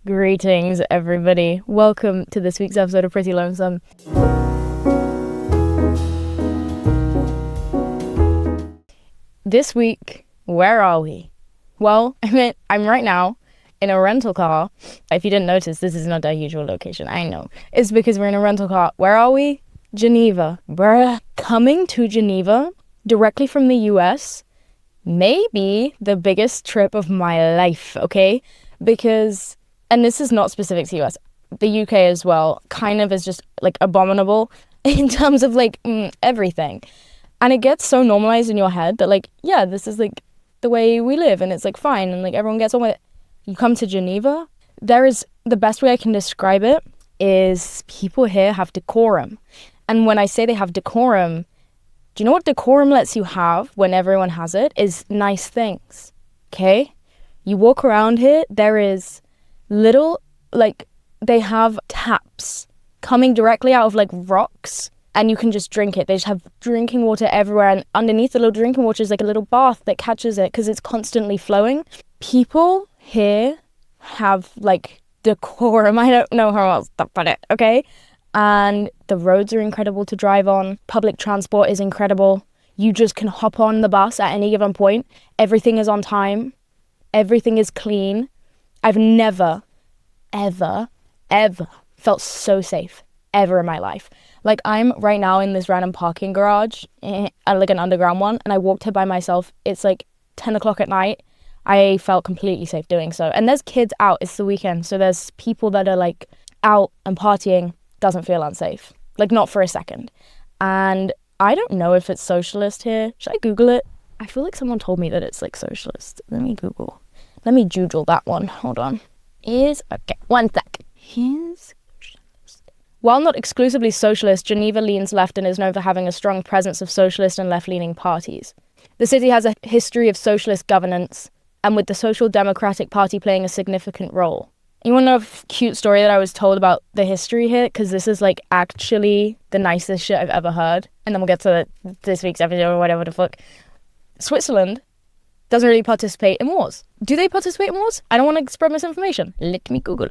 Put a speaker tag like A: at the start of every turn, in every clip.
A: Greetings, everybody. Welcome to this week's episode of Pretty Lonesome. This week, where are we? Well, I'm right now in a rental car. If you didn't notice, this is not our usual location. I know. It's because we're in a rental car. Where are we? Geneva. Bruh. Coming to Geneva directly from the US, maybe the biggest trip of my life, okay? Because, and this is not specific to US, the UK as well, kind of is just like abominable in terms of like everything. And it gets so normalized in your head that like, yeah, this is like the way we live and it's like fine and like everyone gets on with it. You come to Geneva, the best way I can describe it is people here have decorum. And when I say they have decorum, do you know what decorum lets you have when everyone has it? Is nice things, okay? You walk around here, there is little, like, they have taps coming directly out of, like, rocks, and you can just drink it. They just have drinking water everywhere, and underneath the little drinking water is, like, a little bath that catches it, because it's constantly flowing. People here have, like, decorum. I don't know how else to put it, okay? And the roads are incredible to drive on. Public transport is incredible. You just can hop on the bus at any given point. Everything is on time. Everything is clean. I've never, ever felt so safe ever in my life. Like, I'm right now in this random parking garage, like an underground one, and I walked here by myself. It's like 10 o'clock at night. I felt completely safe doing so. And there's kids out. It's the weekend, so there's people that are like out and partying. Doesn't feel unsafe. Like, not for a second. And I don't know if it's socialist here. Should I Google it? I feel like someone told me that it's like socialist. Let me Joogle that one. Hold on. Okay, one sec. Here's socialist. While not exclusively socialist, Geneva leans left and is known for having a strong presence of socialist and left-leaning parties. The city has a history of socialist governance, and with the Social Democratic Party playing a significant role. You want to know a cute story that I was told about the history here? Because this is like actually the nicest shit I've ever heard. And then we'll get to this week's episode or whatever the fuck. Switzerland doesn't really participate in wars. Do they participate in wars? I don't want to spread misinformation. Let me Google.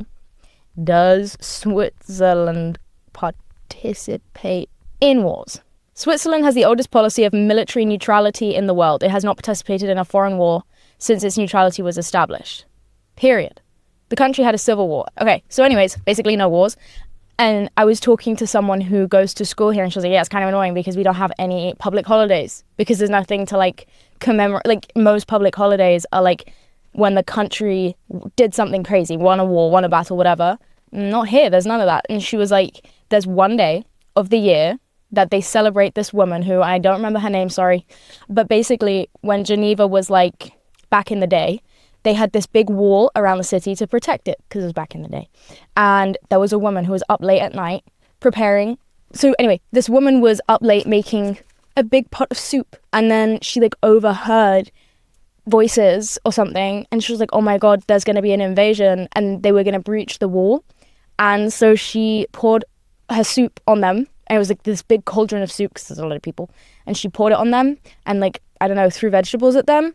A: Does Switzerland participate in wars? Switzerland has the oldest policy of military neutrality in the world. It has not participated in a foreign war since its neutrality was established. Period. The country had a civil war. Okay, so anyways, basically no wars. And I was talking to someone who goes to school here and she was like, yeah, it's kind of annoying because we don't have any public holidays because there's nothing to like commemorate. Like, most public holidays are like when the country did something crazy, won a war, won a battle, whatever. Not here, there's none of that. And she was like, there's one day of the year that they celebrate this woman who, I don't remember her name, sorry. But basically when Geneva was like back in the day, they had this big wall around the city to protect it because it was back in the day. And there was a woman who was up late at night preparing. So anyway, this woman was up late making a big pot of soup. And then she like overheard voices or something. And she was like, oh my God, there's going to be an invasion. And they were going to breach the wall. And so she poured her soup on them. And it was like this big cauldron of soup because there's a lot of people. And she poured it on them and like, I don't know, threw vegetables at them.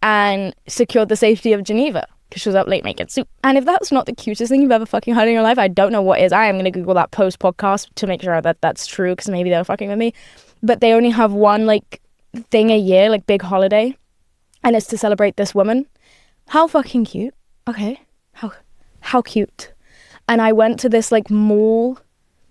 A: And secured the safety of Geneva because she was up late making soup. And if that's not the cutest thing you've ever fucking heard in your life, I don't know what is. I am going to Google that post-podcast to make sure that that's true because maybe they're fucking with me. But they only have one like thing a year, like big holiday, and it's to celebrate this woman. How fucking cute. Okay. How cute. And I went to this like mall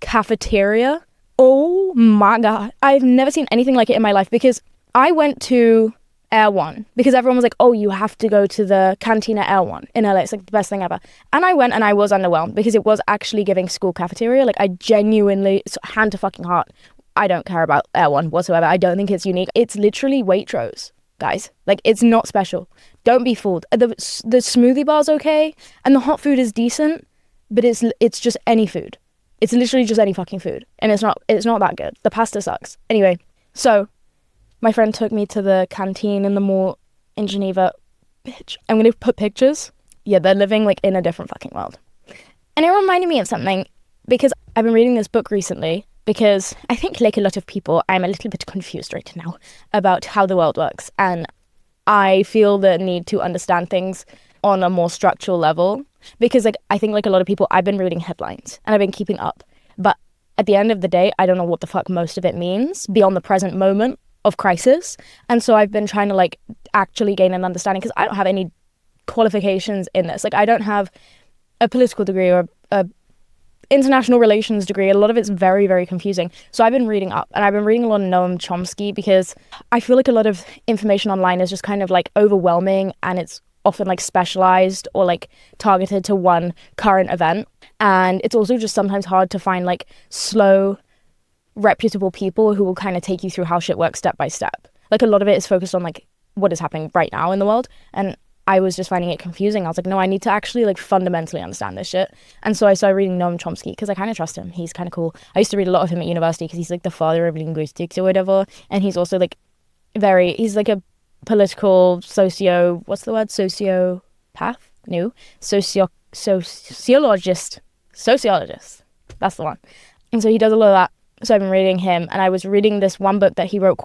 A: cafeteria. Oh my God. I've never seen anything like it in my life because I went to Air One because everyone was like, oh, you have to go to the canteen at Air One in LA. It's like the best thing ever. And I went and I was underwhelmed because it was actually giving school cafeteria. Like, I genuinely, hand to fucking heart, I don't care about Air One whatsoever. I don't think it's unique. It's literally Waitrose, guys. Like, it's not special. Don't be fooled. The smoothie bar's okay and the hot food is decent, but it's just any food. It's literally just any fucking food. And it's not that good. The pasta sucks. Anyway, so my friend took me to the canteen in the mall in Geneva. Bitch, I'm going to put pictures. Yeah, they're living like in a different fucking world. And it reminded me of something because I've been reading this book recently because I think like a lot of people, I'm a little bit confused right now about how the world works. And I feel the need to understand things on a more structural level. because like I think like a lot of people, I've been reading headlines and I've been keeping up, but at the end of the day, I don't know what the fuck most of it means beyond the present moment of crisis. And so I've been trying to like actually gain an understanding, because I don't have any qualifications in this. Like I don't have a political degree or a international relations degree. A lot of it's very, very confusing. So I've been reading up, and I've been reading a lot of Noam Chomsky, because I feel like a lot of information online is just kind of like overwhelming, and it's often like specialized or like targeted to one current event. And it's also just sometimes hard to find like slow, reputable people who will kind of take you through how shit works step by step. Like a lot of it is focused on like what is happening right now in the world, and I was just finding it confusing. I was like, no, I need to actually like fundamentally understand this shit. And so I started reading Noam Chomsky, because I kind of trust him. He's kind of cool. I used to read a lot of him at university, because he's like the father of linguistics or whatever. And he's also like he's like a political sociopath? No. Sociologist. That's the one. And so he does a lot of that. So I've been reading him, and I was reading this one book that he wrote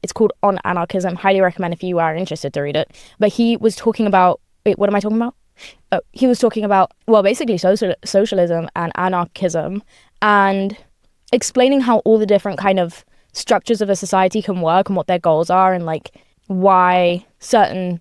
A: it's called On Anarchism. Highly recommend if you are interested to read it. But he was talking about, what am I talking about? Oh, he was talking about, well, basically socialism and anarchism, and explaining how all the different kind of structures of a society can work and what their goals are, and like why certain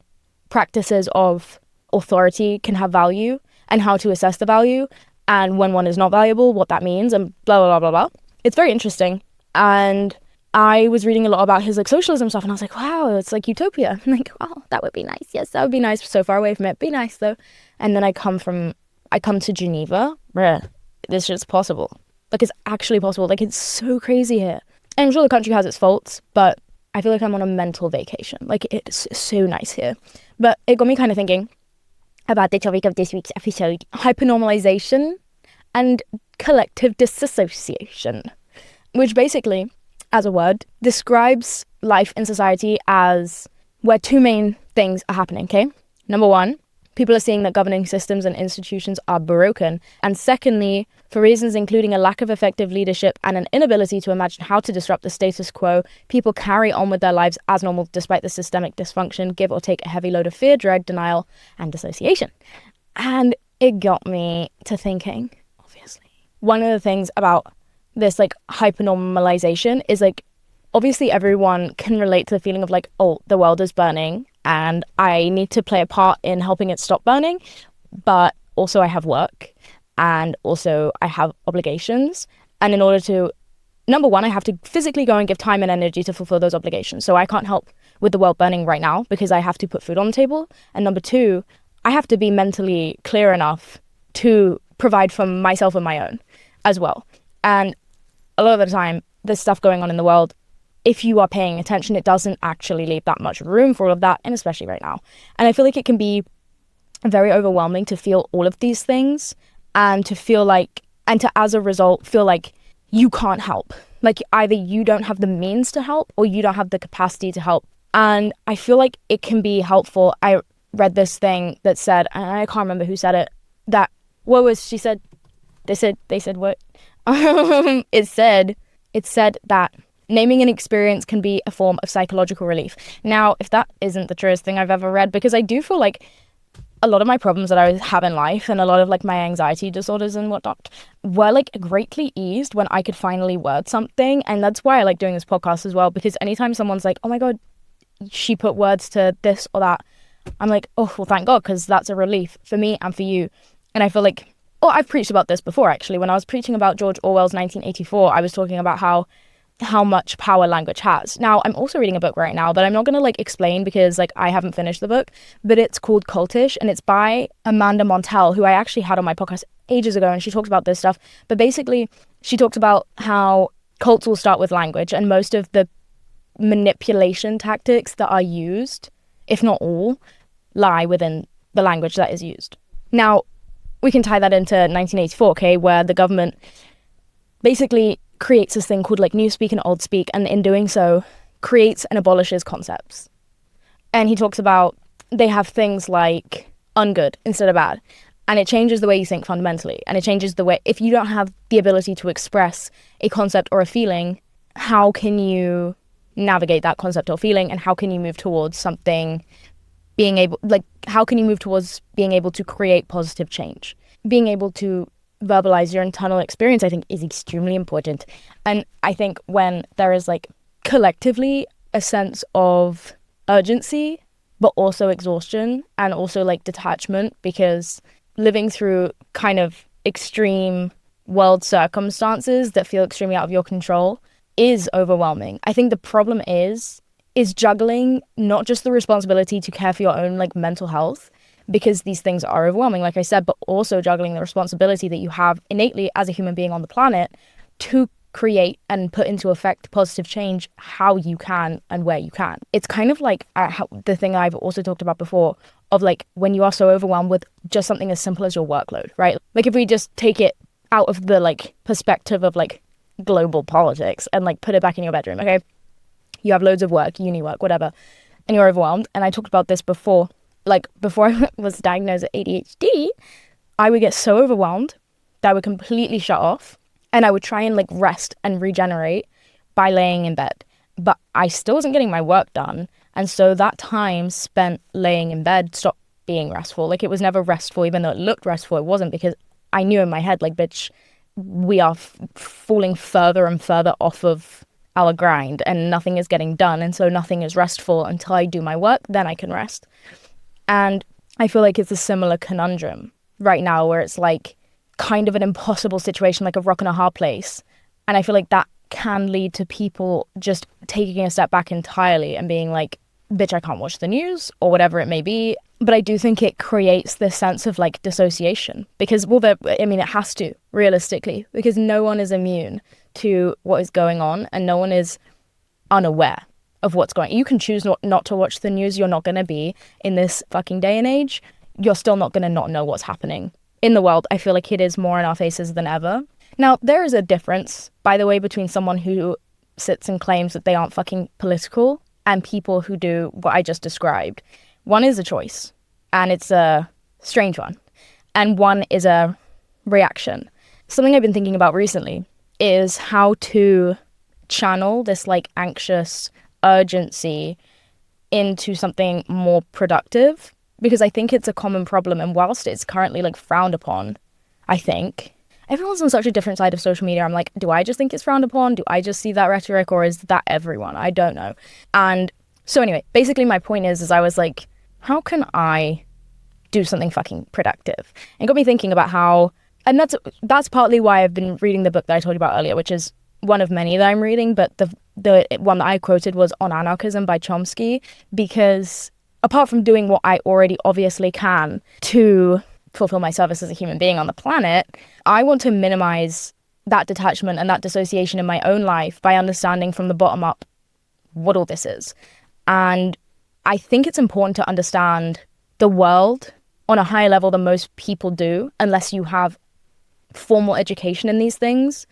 A: practices of authority can have value, and how to assess the value, and when one is not valuable, what that means, and blah, blah, blah, blah, blah. It's very interesting. And I was reading a lot about his like socialism stuff, and I was like, wow, it's like utopia. I'm like, wow, that would be nice. Yes, that would be nice. So far away from it. Be nice though. And then I come to Geneva. Bruh, this shit's possible. Like it's actually possible. Like it's so crazy here. And I'm sure the country has its faults, but I feel like I'm on a mental vacation. Like it's so nice here. But it got me kind of thinking about the topic of this week's episode: hypernormalization and collective disassociation, which basically, as a word, describes life in society as where two main things are happening, okay? Number one, people are seeing that governing systems and institutions are broken. And secondly, for reasons including a lack of effective leadership and an inability to imagine how to disrupt the status quo, people carry on with their lives as normal despite the systemic dysfunction, give or take a heavy load of fear, dread, denial, and dissociation. And it got me to thinking, obviously. One of the things about this like hypernormalization is like, obviously everyone can relate to the feeling of like, oh, the world is burning and I need to play a part in helping it stop burning, but also I have work and also I have obligations, and in order to, number one, I have to physically go and give time and energy to fulfill those obligations, so I can't help with the world burning right now because I have to put food on the table. And number two, I have to be mentally clear enough to provide for myself and my own as well. And a lot of the time, there's stuff going on in the world. If you are paying attention, it doesn't actually leave that much room for all of that, and especially right now. And I feel like it can be very overwhelming to feel all of these things, and to feel like, and to, as a result, feel like you can't help. Like either you don't have the means to help or you don't have the capacity to help. And I feel like it can be helpful. I read this thing that said, and I can't remember who said it, that, what was, she said, they said what? It said that naming an experience can be a form of psychological relief. Now, if that isn't the truest thing I've ever read, because I do feel like a lot of my problems that I have in life and a lot of like my anxiety disorders and whatnot were like greatly eased when I could finally word something. And that's why I like doing this podcast as well, because anytime someone's like, oh my God, she put words to this or that, I'm like, oh, well, thank God, because that's a relief for me and for you. And I feel like, oh, I've preached about this before, actually. When I was preaching about George Orwell's 1984, I was talking about how much power language has. Now, I'm also reading a book right now that I'm not going to like explain because like I haven't finished the book, but it's called Cultish, and it's by Amanda Montell, who I actually had on my podcast ages ago, and she talks about this stuff. But basically, she talks about how cults will start with language, and most of the manipulation tactics that are used, if not all, lie within the language that is used. Now, we can tie that into 1984, okay, where the government basically creates this thing called like Newspeak and Old Speak, and in doing so, creates and abolishes concepts. And he talks about they have things like ungood instead of bad, and it changes the way you think fundamentally, and it changes the way, if you don't have the ability to express a concept or a feeling, how can you navigate that concept or feeling, and how can you move towards something being able, like, how can you move towards being able to create positive change? Being able to verbalize your internal experience, I think, is extremely important. And I think when there is, like, collectively a sense of urgency, but also exhaustion and also, like, detachment, because living through kind of extreme world circumstances that feel extremely out of your control is overwhelming. I think the problem is juggling not just the responsibility to care for your own, like, mental health, because these things are overwhelming, like I said, but also juggling the responsibility that you have innately as a human being on the planet to create and put into effect positive change how you can and where you can. It's kind of like the thing I've also talked about before of, like, when you are so overwhelmed with just something as simple as your workload, right? Like, if we just take it out of the, like, perspective of, like, global politics and, like, put it back in your bedroom, okay? You have loads of work, uni work, whatever, and you're overwhelmed. And I talked about this before. Like, before I was diagnosed with ADHD, I would get so overwhelmed that I would completely shut off, and I would try and, like, rest and regenerate by laying in bed. But I still wasn't getting my work done, and so that time spent laying in bed stopped being restful. Like, it was never restful, even though it looked restful, it wasn't, because I knew in my head, like, bitch, we are falling further and further off of our grind, and nothing is getting done, and so nothing is restful until I do my work, then I can rest. And I feel like it's a similar conundrum right now, where it's, like, kind of an impossible situation, like a rock and a hard place. And I feel like that can lead to people just taking a step back entirely and being like, bitch, I can't watch the news, or whatever it may be. But I do think it creates this sense of, like, dissociation, because, well, it has to, realistically, because no one is immune to what is going on, and no one is unaware of what's going on. You can choose not to watch the news. You're not going to be in this fucking day and age. You're still not going to not know what's happening in the world. I feel like it is more in our faces than ever. Now, there is a difference, by the way, between someone who sits and claims that they aren't fucking political and people who do what I just described. One is a choice, and it's a strange one. And one is a reaction. Something I've been thinking about recently is how to channel this, like, anxious urgency into something more productive, because I think it's a common problem, and whilst it's currently, like, frowned upon, I think everyone's on such a different side of social media. I'm like, do I just think it's frowned upon? Do I just see that rhetoric, or is that everyone? I don't know. And so anyway, basically my point is I was like, how can I do something fucking productive? And it got me thinking about how, and that's partly why I've been reading the book that I told you about earlier, which is one of many that I'm reading, but the one that I quoted was On Anarchism by Chomsky, because apart from doing what I already obviously can to fulfill my service as a human being on the planet, I want to minimize that detachment and that dissociation in my own life by understanding from the bottom up what all this is. And I think it's important to understand the world on a higher level than most people do, unless you have formal education in these things,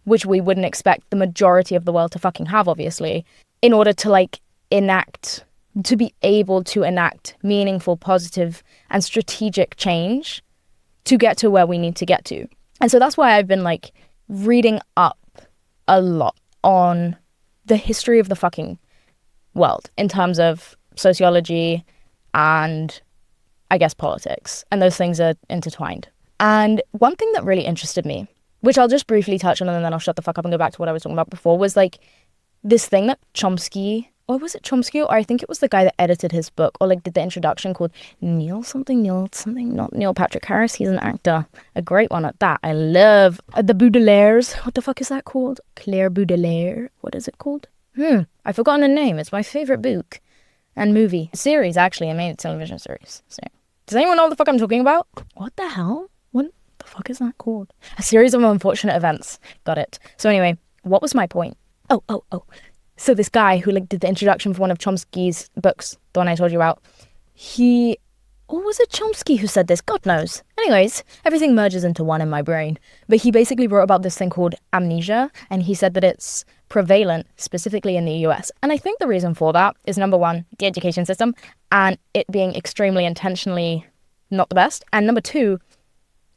A: which we wouldn't expect the majority of the world to fucking have, obviously, in order to, like, to be able to enact meaningful, positive, and strategic change to get to where we need to get to. And so that's why I've been, like, reading up a lot on the history of the fucking world in terms of sociology and, I guess, politics. And those things are intertwined. And one thing that really interested me, which I'll just briefly touch on and then I'll shut the fuck up and go back to what I was talking about before, was, like, this thing that Chomsky, or was it Chomsky, or I think it was the guy that edited his book, or, like, did the introduction, called Neil something, not Neil Patrick Harris. He's an actor, a great one at that. I love the Baudelaires. What the fuck is that called? Claire Baudelaire. What is it called? I've forgotten the name. It's my favorite book and movie. Series, actually. I made a television series. So, does anyone know what the fuck I'm talking about? What the hell? What the fuck is that called? A Series of Unfortunate Events. Got it. So anyway, what was my point? Oh. So this guy who, like, did the introduction for one of Chomsky's books, the one I told you about, or was it Chomsky who said this? God knows. Anyways, everything merges into one in my brain. But he basically wrote about this thing called amnesia, and he said that it's prevalent specifically in the US. And I think the reason for that is, number one, the education system, and it being extremely intentionally not the best. And number two,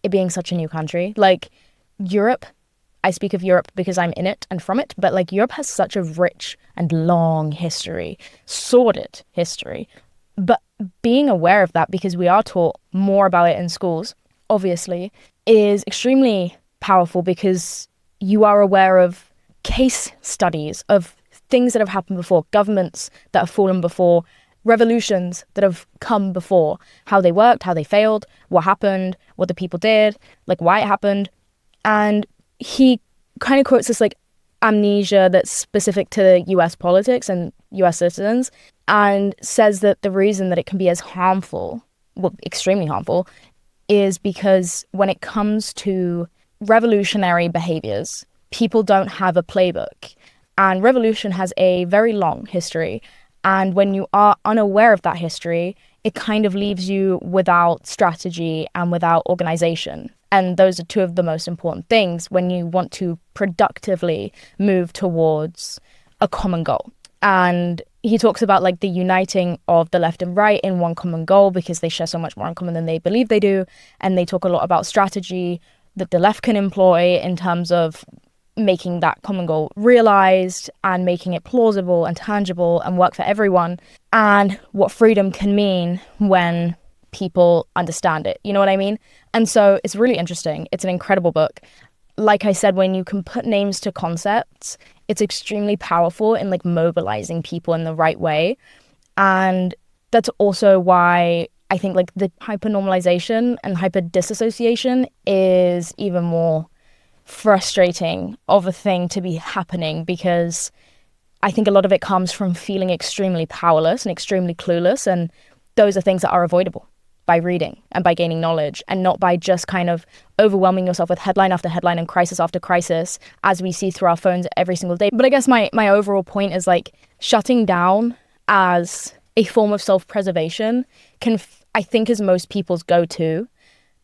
A: it being such a new country. Like, Europe, I speak of Europe because I'm in it and from it, but, like, Europe has such a rich and long history, sordid history But being aware of that, because we are taught more about it in schools, obviously, is extremely powerful, because you are aware of case studies of things that have happened before, governments that have fallen before, revolutions that have come before, how they worked, how they failed, what happened, what the people did, like why it happened. And he kind of quotes this like amnesia that's specific to US politics and US citizens, and says that the reason that it can be as harmful, well, extremely harmful, is because when it comes to revolutionary behaviors, people don't have a playbook. And revolution has a very long history. And when you are unaware of that history, it kind of leaves you without strategy and without organization. And those are two of the most important things when you want to productively move towards a common goal. And he talks about like the uniting of the left and right in one common goal, because they share so much more in common than they believe they do. And they talk a lot about strategy that the left can employ in terms of making that common goal realized and making it plausible and tangible and work for everyone, and what freedom can mean when people understand it. You know what I mean? And so it's really interesting. It's an incredible book. Like I said, when you can put names to concepts, it's extremely powerful in like mobilizing people in the right way. And that's also why I think like the hypernormalization and hyperdisassociation is even more frustrating of a thing to be happening, because I think a lot of it comes from feeling extremely powerless and extremely clueless, and those are things that are avoidable by reading and by gaining knowledge, and not by just kind of overwhelming yourself with headline after headline and crisis after crisis, as we see through our phones every single day. But I guess my overall point is like shutting down as a form of self-preservation I think is most people's go-to,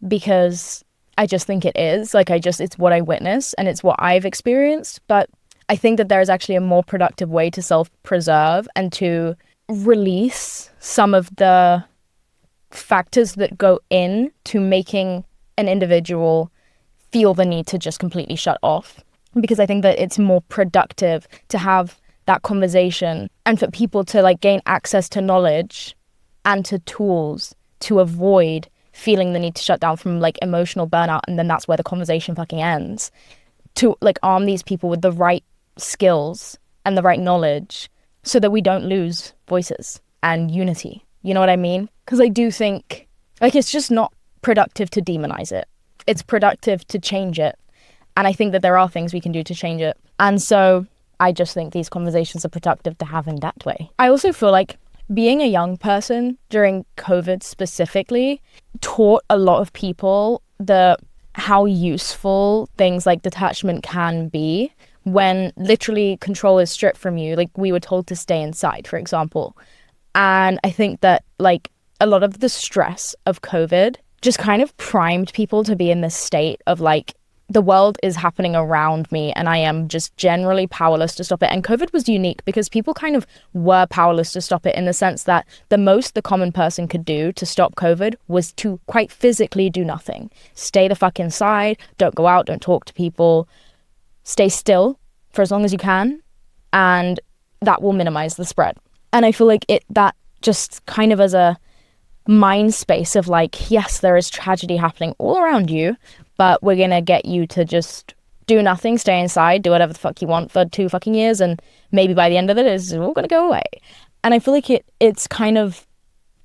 A: because I just think it is. Like, it's what I witness and it's what I've experienced. But I think that there is actually a more productive way to self-preserve and to release some of the factors that go in to making an individual feel the need to just completely shut off. Because I think that it's more productive to have that conversation and for people to like gain access to knowledge and to tools to avoid feeling the need to shut down from like emotional burnout, and then that's where the conversation fucking ends, to like arm these people with the right skills and the right knowledge so that we don't lose voices and unity. You know what I mean? Because I do think like it's just not productive to demonize it. It's productive to change it. And I think that there are things we can do to change it. And so I just think these conversations are productive to have in that way. I also feel like being a young person during COVID specifically taught a lot of people how useful things like detachment can be when literally control is stripped from you. Like, we were told to stay inside, for example. And I think that like a lot of the stress of COVID just kind of primed people to be in this state of like, the world is happening around me and I am just generally powerless to stop it. And COVID was unique because people kind of were powerless to stop it, in the sense that the most the common person could do to stop COVID was to quite physically do nothing. Stay the fuck inside, don't go out, don't talk to people, stay still for as long as you can, and that will minimize the spread. And I feel like that just kind of as a mind space of like, yes, there is tragedy happening all around you, but we're gonna get you to just do nothing, stay inside, do whatever the fuck you want for 2 fucking years, and maybe by the end of it, it's all gonna go away. And I feel like it's kind of,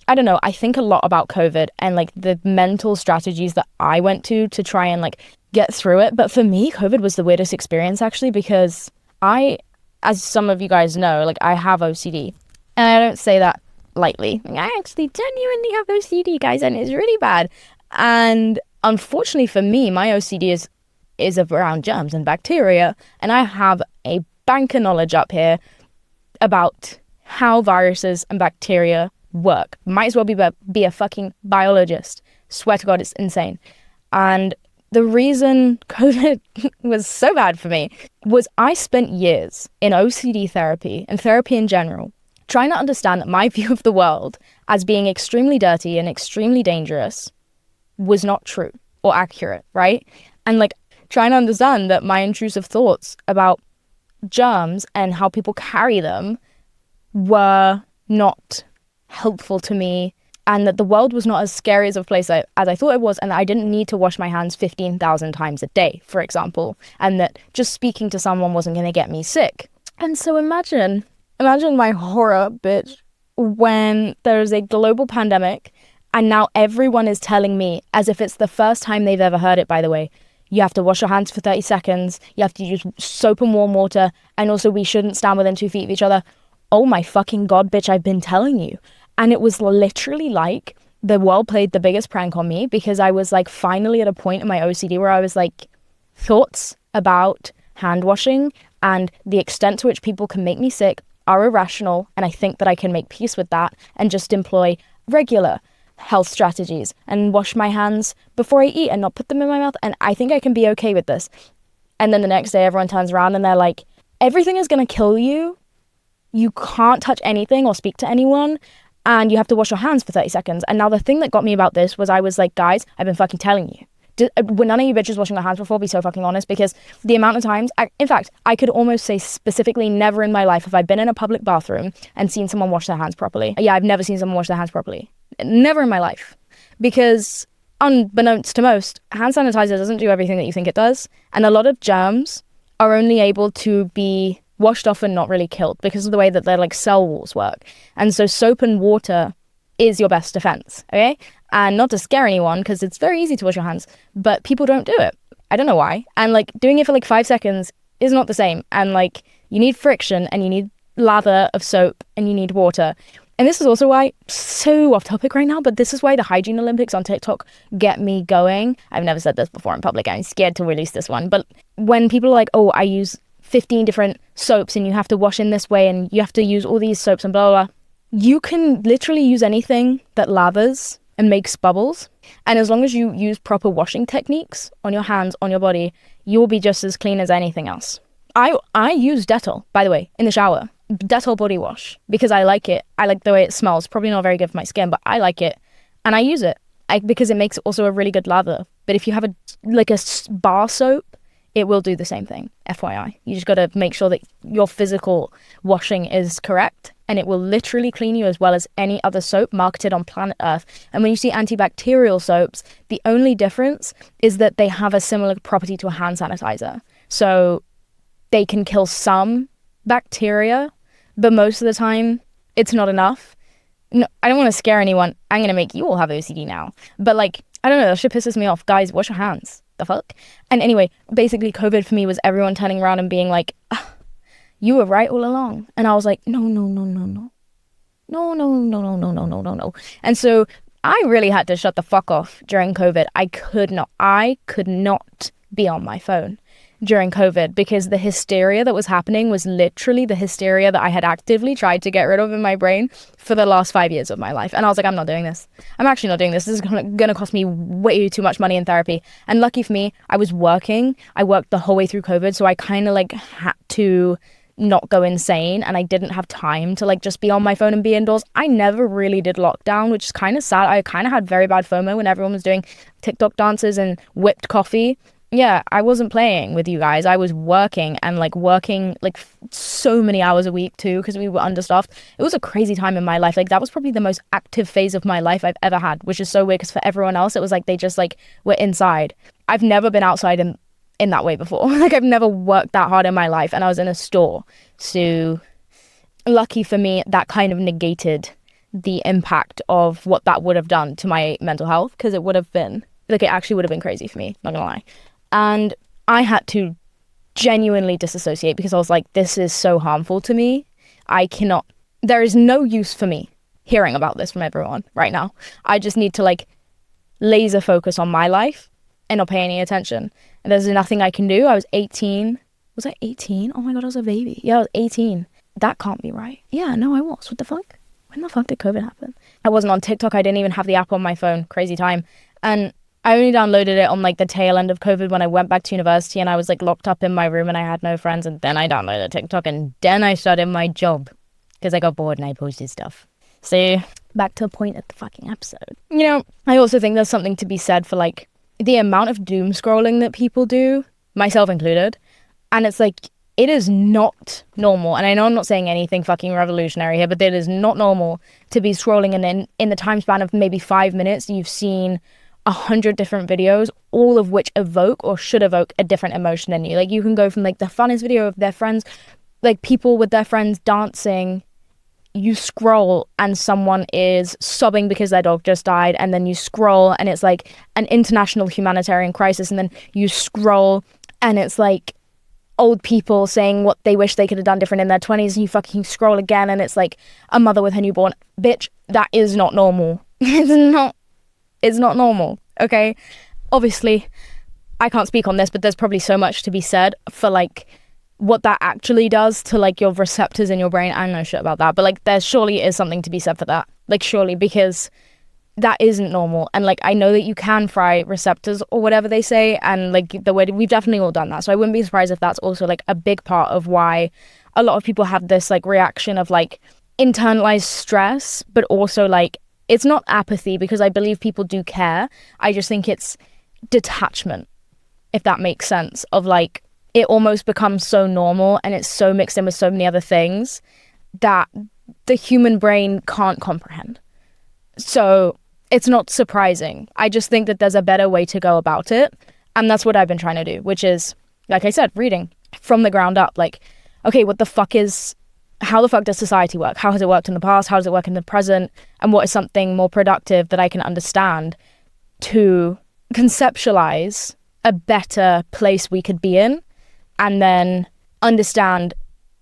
A: I don't know, I think a lot about COVID and like the mental strategies that I went to try and like get through it. But for me, COVID was the weirdest experience actually, because as some of you guys know, like I have OCD, and I don't say that lightly. Like, I actually genuinely have OCD, guys, and it's really bad. And unfortunately for me, my OCD is around germs and bacteria, and I have a bank of knowledge up here about how viruses and bacteria work. Might as well be a fucking biologist. Swear to God, it's insane. And the reason COVID was so bad for me was I spent years in OCD therapy and therapy in general, trying to understand that my view of the world as being extremely dirty and extremely dangerous was not true or accurate, right? And like trying to understand that my intrusive thoughts about germs and how people carry them were not helpful to me, and that the world was not as scary as a place as I thought it was, and that I didn't need to wash my hands 15,000 times a day, for example, and that just speaking to someone wasn't going to get me sick. And so imagine my horror, bitch, when there's a global pandemic and now everyone is telling me, as if it's the first time they've ever heard it, by the way, you have to wash your hands for 30 seconds, you have to use soap and warm water, and also we shouldn't stand within 2 feet of each other. Oh my fucking God, bitch, I've been telling you. And it was literally like the world played the biggest prank on me, because I was like finally at a point in my OCD where I was like, thoughts about hand washing and the extent to which people can make me sick are irrational, and I think that I can make peace with that and just employ regular health strategies and wash my hands before I eat and not put them in my mouth, and I think I can be okay with this. And then the next day everyone turns around and they're like, everything is going to kill you. You can't touch anything or speak to anyone, and you have to wash your hands for 30 seconds. And now the thing that got me about this was I was like, guys, I've been fucking telling you. Were none of you bitches washing their hands before? Be so fucking honest, because the amount of times, in fact, I could almost say specifically never in my life have I been in a public bathroom and seen someone wash their hands properly. Yeah, I've never seen someone wash their hands properly. Never in my life. Because unbeknownst to most, hand sanitizer doesn't do everything that you think it does. And a lot of germs are only able to be washed off and not really killed because of the way that their like cell walls work. And so soap and water is your best defense, okay? And not to scare anyone, because it's very easy to wash your hands, but people don't do it. I don't know why. And like doing it for like 5 seconds is not the same. And like you need friction, and you need lather of soap, and you need water. And this is also why, so off topic right now, but this is why the hygiene Olympics on TikTok get me going. I've never said this before in public. I'm scared to release this one. But when people are like, oh, I use 15 different soaps and you have to wash in this way and you have to use all these soaps and blah, blah, blah. You can literally use anything that lathers and makes bubbles. And as long as you use proper washing techniques on your hands, on your body, you will be just as clean as anything else. I use Dettol, by the way, in the shower. Dettol body wash, because I like it. I like the way it smells. Probably not very good for my skin, but I like it. And I use it because it makes also a really good lather. But if you have a bar soap, it will do the same thing, FYI. You just got to make sure that your physical washing is correct, and it will literally clean you as well as any other soap marketed on planet Earth. And when you see antibacterial soaps, the only difference is that they have a similar property to a hand sanitizer. So they can kill some bacteria, but most of the time it's not enough. No, I don't want to scare anyone. I'm going to make you all have OCD now. But like, I don't know, that shit pisses me off. Guys, wash your hands. The fuck? And anyway, basically COVID for me was everyone turning around and being like, you were right all along. And I was like, no. And so I really had to shut the fuck off during COVID. I could not be on my phone during COVID, because the hysteria that was happening was literally the hysteria that I had actively tried to get rid of in my brain for the last 5 years of my life. And I was like, I'm not doing this. I'm actually not doing this. This is going to cost me way too much money in therapy. And lucky for me, I was working. I worked the whole way through COVID. So I kind of like had to not go insane, and I didn't have time to like just be on my phone and be indoors. I never really did lockdown, which is kind of sad. I kind of had very bad FOMO when everyone was doing TikTok dances and whipped coffee. Yeah, I wasn't playing with you guys. I was working so many hours a week too, because we were understaffed. It was a crazy time in my life. Like that was probably the most active phase of my life I've ever had, which is so weird because for everyone else, it was like they just like were inside. I've never been outside in that way before. Like I've never worked that hard in my life, and I was in a store. So lucky for me, that kind of negated the impact of what that would have done to my mental health, because it would have been like, it actually would have been crazy for me, not gonna lie. And I had to genuinely disassociate, because I was like, this is so harmful to me. There is no use for me hearing about this from everyone right now. I just need to like laser focus on my life and not pay any attention. And there's nothing I can do. I was 18. Was I 18? Oh my God, I was a baby. Yeah, I was 18. That can't be right. Yeah, no, I was. What the fuck? When the fuck did COVID happen? I wasn't on TikTok. I didn't even have the app on my phone. Crazy time. And I only downloaded it on like the tail end of COVID when I went back to university and I was like locked up in my room and I had no friends. And then I downloaded TikTok, and then I started my job because I got bored and I posted stuff. So back to the point of the fucking episode. You know, I also think there's something to be said for like the amount of doom scrolling that people do, myself included. And it's like, it is not normal, and I know I'm not saying anything fucking revolutionary here, but it is not normal to be scrolling and in the time span of maybe 5 minutes, you've seen 100 different videos, all of which evoke or should evoke a different emotion in you. Like, you can go from like the funnest video of their friends, like people with their friends dancing, you scroll and someone is sobbing because their dog just died, and then you scroll and it's like an international humanitarian crisis, and then you scroll and it's like old people saying what they wish they could have done different in their 20s, and you fucking scroll again and it's like a mother with her newborn. Bitch, that is not normal. It's not normal, okay? Obviously, I can't speak on this, but there's probably so much to be said for like what that actually does to like your receptors in your brain. I don't know shit about that, but like there surely is something to be said for that. Like, surely, because that isn't normal. And like, I know that you can fry receptors or whatever they say, and like the way we've definitely all done that. So I wouldn't be surprised if that's also like a big part of why a lot of people have this like reaction of like internalized stress, but also like it's not apathy, because I believe people do care. I just think it's detachment, if that makes sense, of like it almost becomes so normal and it's so mixed in with so many other things that the human brain can't comprehend. So it's not surprising. I just think that there's a better way to go about it. And that's what I've been trying to do, which is, like I said, reading from the ground up. Like, okay, how the fuck does society work? How has it worked in the past? How does it work in the present? And what is something more productive that I can understand to conceptualize a better place we could be in, and then understand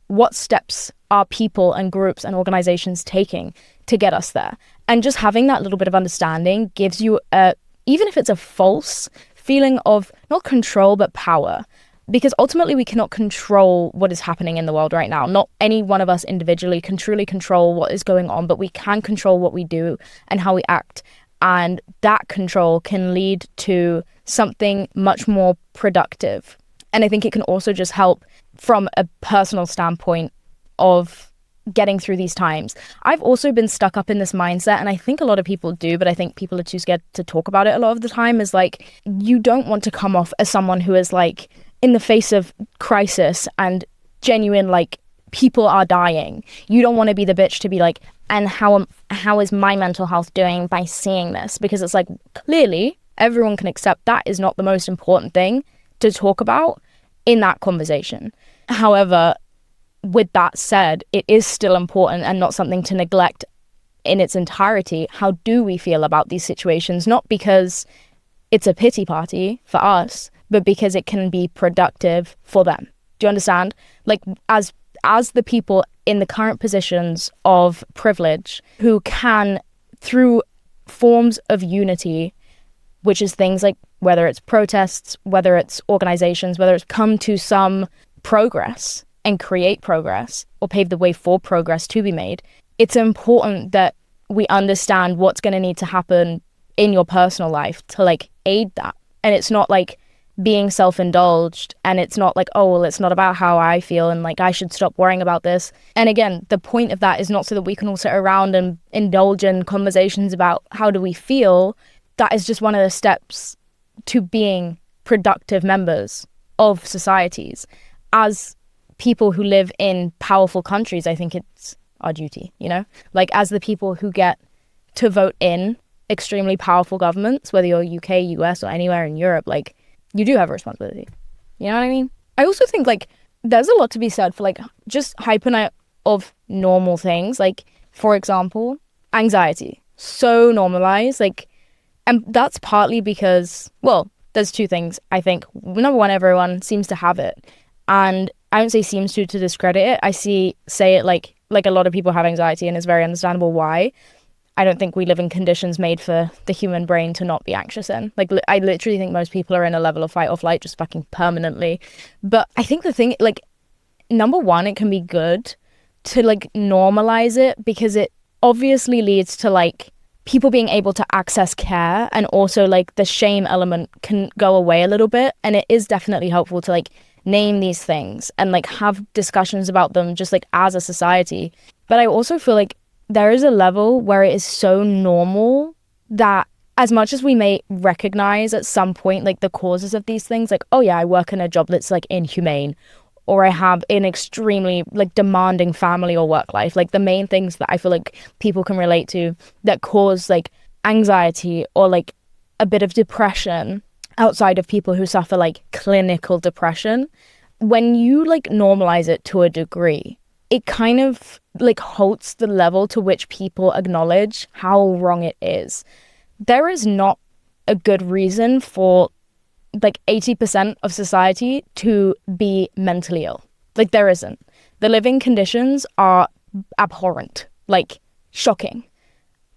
A: what steps are people and groups and organizations taking to get us there. And just having that little bit of understanding gives you even if it's a false feeling of not control, but power. Because ultimately we cannot control what is happening in the world right now. Not any one of us individually can truly control what is going on, but we can control what we do and how we act. And that control can lead to something much more productive. And I think it can also just help from a personal standpoint of getting through these times. I've also been stuck up in this mindset, and I think a lot of people do, but I think people are too scared to talk about it a lot of the time, is like, you don't want to come off as someone who is like, in the face of crisis and genuine, like, people are dying. You don't want to be the bitch to be like, and how is my mental health doing by seeing this? Because it's like, clearly everyone can accept that is not the most important thing to talk about in that conversation. However, with that said, it is still important and not something to neglect in its entirety. How do we feel about these situations? Not because it's a pity party for us, but because it can be productive for them. Do you understand? Like, as the people in the current positions of privilege who can, through forms of unity, which is things like whether it's protests, whether it's organizations, whether it's come to some progress and create progress or pave the way for progress to be made, it's important that we understand what's going to need to happen in your personal life to like aid that. And it's not like being self-indulged, and it's not like, oh, well, it's not about how I feel and like I should stop worrying about this. And again, the point of that is not so that we can all sit around and indulge in conversations about how do we feel. That is just one of the steps to being productive members of societies. As people who live in powerful countries, I think it's our duty, you know? Like, as the people who get to vote in extremely powerful governments, whether you're UK, US, or anywhere in Europe, like, you do have a responsibility. You know what I mean? I also think, like, there's a lot to be said for, like, just hyping of normal things. Like, for example, anxiety. So normalized. Like, and that's partly because, well, there's two things, I think. Number one, everyone seems to have it. And I don't say seems to discredit it. I say it like a lot of people have anxiety, and it's very understandable why. I don't think we live in conditions made for the human brain to not be anxious in. Like, I literally think most people are in a level of fight or flight just fucking permanently. But I think the thing, like, number one, it can be good to, like, normalize it, because it obviously leads to, like, people being able to access care, and also, like, the shame element can go away a little bit. And it is definitely helpful to, like, name these things and, like, have discussions about them just, like, as a society. But I also feel like there is a level where it is so normal that, as much as we may recognize at some point, like, the causes of these things, like, oh yeah, I work in a job that's, like, inhumane, or I have an extremely like demanding family or work life. Like the main things that I feel like people can relate to that cause like anxiety or like a bit of depression outside of people who suffer like clinical depression. When you like normalize it to a degree, it kind of like halts the level to which people acknowledge how wrong it is. There is not a good reason for like 80% of society to be mentally ill. Like there isn't. The living conditions are abhorrent, like shocking.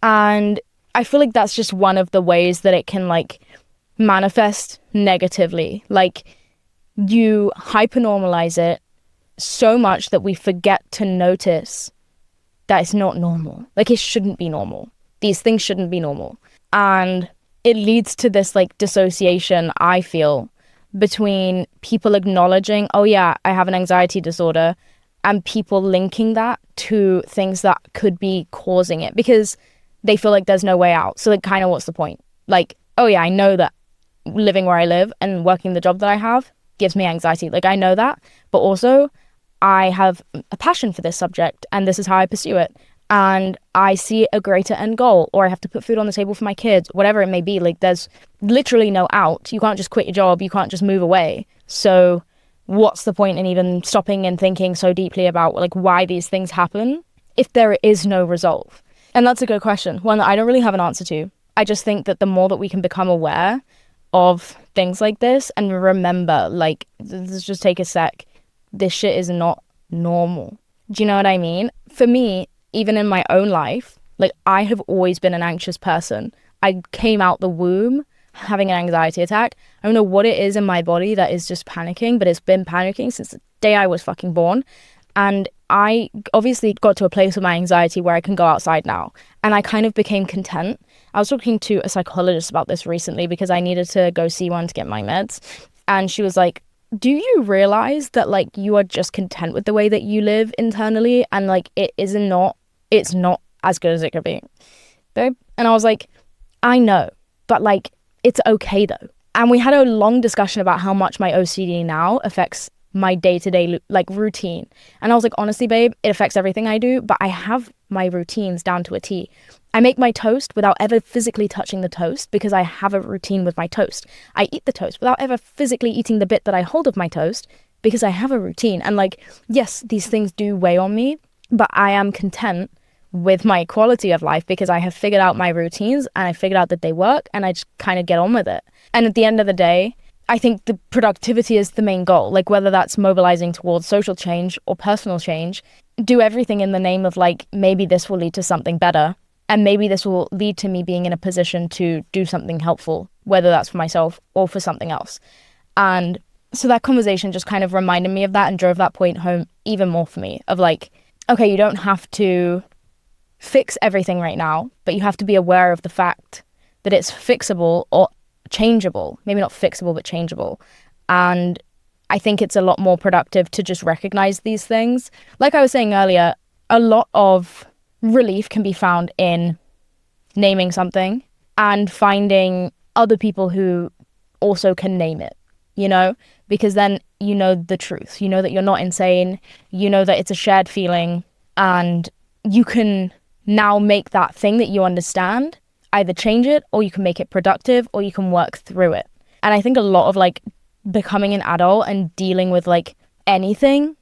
A: And I feel like that's just one of the ways that it can like manifest negatively. Like you hypernormalize it so much that we forget to notice that it's not normal. Like it shouldn't be normal. These things shouldn't be normal. And it leads to this like dissociation, I feel, between people acknowledging, oh yeah, I have an anxiety disorder, and people linking that to things that could be causing it because they feel like there's no way out. So like kind of what's the point? Like, oh yeah, I know that living where I live and working the job that I have gives me anxiety. Like I know that, but also I have a passion for this subject and this is how I pursue it. And I see a greater end goal, or I have to put food on the table for my kids, whatever it may be. Like there's literally no out. You can't just quit your job. You can't just move away. So what's the point in even stopping and thinking so deeply about like why these things happen if there is no resolve? And that's a good question, one that I don't really have an answer to. I just think that the more that we can become aware of things like this and remember, like, let's just take a sec, this shit is not normal. Do you know what I mean? For me, even in my own life, like I have always been an anxious person. I came out the womb having an anxiety attack. I don't know what it is in my body that is just panicking, but it's been panicking since the day I was fucking born. And I obviously got to a place with my anxiety where I can go outside now. And I kind of became content. I was talking to a psychologist about this recently because I needed to go see one to get my meds. And she was like, do you realize that like you are just content with the way that you live internally and like it's not as good as it could be, babe? And I was like, I know, but like it's okay though. And we had a long discussion about how much my OCD now affects my day-to-day like routine. And I was like, honestly, babe, it affects everything I do, but I have my routines down to a T. I make my toast without ever physically touching the toast because I have a routine with my toast. I eat the toast without ever physically eating the bit that I hold of my toast because I have a routine. And like, yes, these things do weigh on me, but I am content with my quality of life because I have figured out my routines and I figured out that they work and I just kind of get on with it. And at the end of the day, I think the productivity is the main goal. Like whether that's mobilizing towards social change or personal change, do everything in the name of like, maybe this will lead to something better. And maybe this will lead to me being in a position to do something helpful, whether that's for myself or for something else. And so that conversation just kind of reminded me of that and drove that point home even more for me of like, okay, you don't have to fix everything right now, but you have to be aware of the fact that it's fixable or changeable. Maybe not fixable, but changeable. And I think it's a lot more productive to just recognize these things. Like I was saying earlier, a lot of relief can be found in naming something and finding other people who also can name it, you know, because then you know the truth. You know that you're not insane. You know that it's a shared feeling and you can now make that thing that you understand, either change it or you can make it productive or you can work through it. And I think a lot of like becoming an adult and dealing with like anything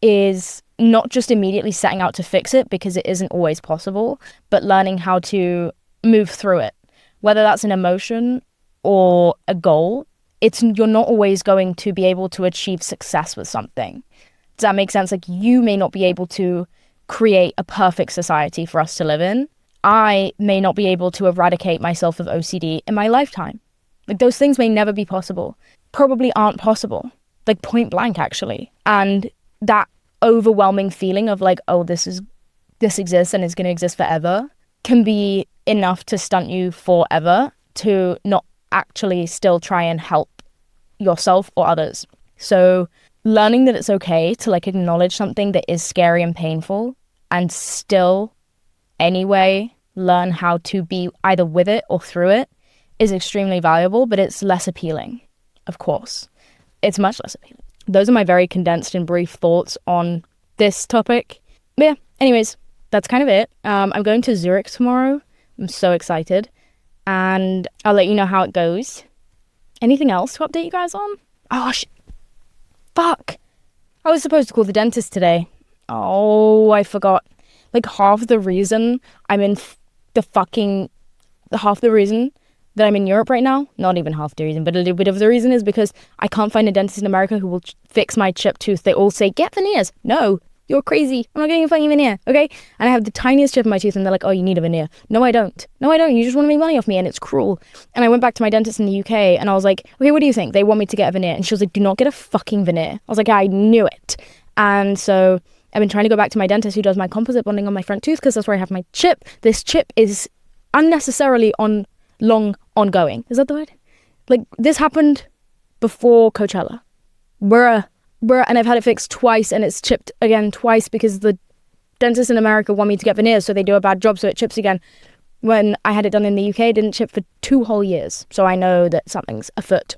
A: is not just immediately setting out to fix it because it isn't always possible, but learning how to move through it. Whether that's an emotion or a goal, you're not always going to be able to achieve success with something. Does that make sense? Like you may not be able to create a perfect society for us to live in. I may not be able to eradicate myself of OCD in my lifetime. Like those things may never be possible, probably aren't possible, like point blank actually. And that overwhelming feeling of like, oh, this exists and it's going to exist forever can be enough to stunt you forever to not actually still try and help yourself or others. So learning that it's okay to like acknowledge something that is scary and painful and still anyway learn how to be either with it or through it is extremely valuable, but it's less appealing, of course. It's much less appealing. those are my very condensed and brief thoughts on this topic. But yeah, anyways, that's kind of it. I'm going to Zurich tomorrow. I'm so excited. And I'll let you know how it goes. Anything else to update you guys on? Oh, fuck. I was supposed to call the dentist today. Oh, I forgot. Like, half the reason I'm in half the reason that I'm in Europe right now, not even half the reason, but a little bit of the reason is because I can't find a dentist in America who will fix my chipped tooth. They all say, get veneers. No, you're crazy. I'm not getting a fucking veneer, okay? And I have the tiniest chip in my tooth and they're like, oh, you need a veneer. No, I don't. You just want to make money off me and it's cruel. And I went back to my dentist in the UK and I was like, okay, what do you think? They want me to get a veneer. And she was like, do not get a fucking veneer. I was like, I knew it. And so I've been trying to go back to my dentist who does my composite bonding on my front tooth because that's where I have my chip. This chip is unnecessarily ongoing. Is that the word? Like, this happened before Coachella. And I've had it fixed twice and it's chipped again twice because the dentists in America want me to get veneers, so they do a bad job, so it chips again. When I had it done in the UK, it didn't chip for 2 whole years. So I know that something's afoot.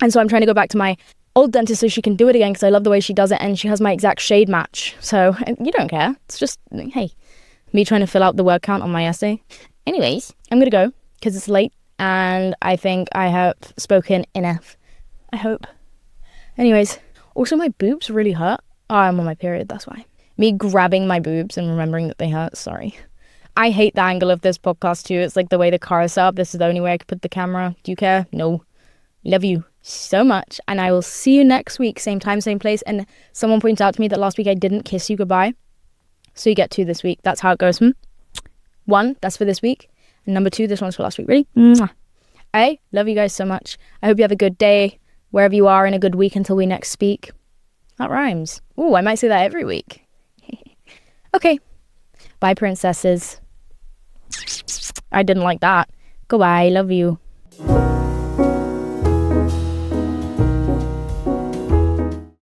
A: And so I'm trying to go back to my old dentist so she can do it again because I love the way she does it and she has my exact shade match. So you don't care. It's just, hey, me trying to fill out the word count on my essay. Anyways, I'm going to go because it's late and I think I have spoken enough. I hope. Anyways, also my boobs really hurt. Oh, I'm on my period, that's why. Me grabbing my boobs and remembering that they hurt, sorry. I hate the angle of this podcast too. It's like the way the car is set up. This is the only way I could put the camera. Do you care? No. Love you so much. And I will see you next week. Same time, same place. And someone pointed out to me that last week I didn't kiss you goodbye. So you get 2 this week. That's how it goes. 1, that's for this week. And number 2, this one's for last week. Ready? Mwah. I love you guys so much. I hope you have a good day wherever you are, in a good week until we next speak. That rhymes. Ooh, I might say that every week. Okay. Bye, princesses. I didn't like that. Goodbye. Love you.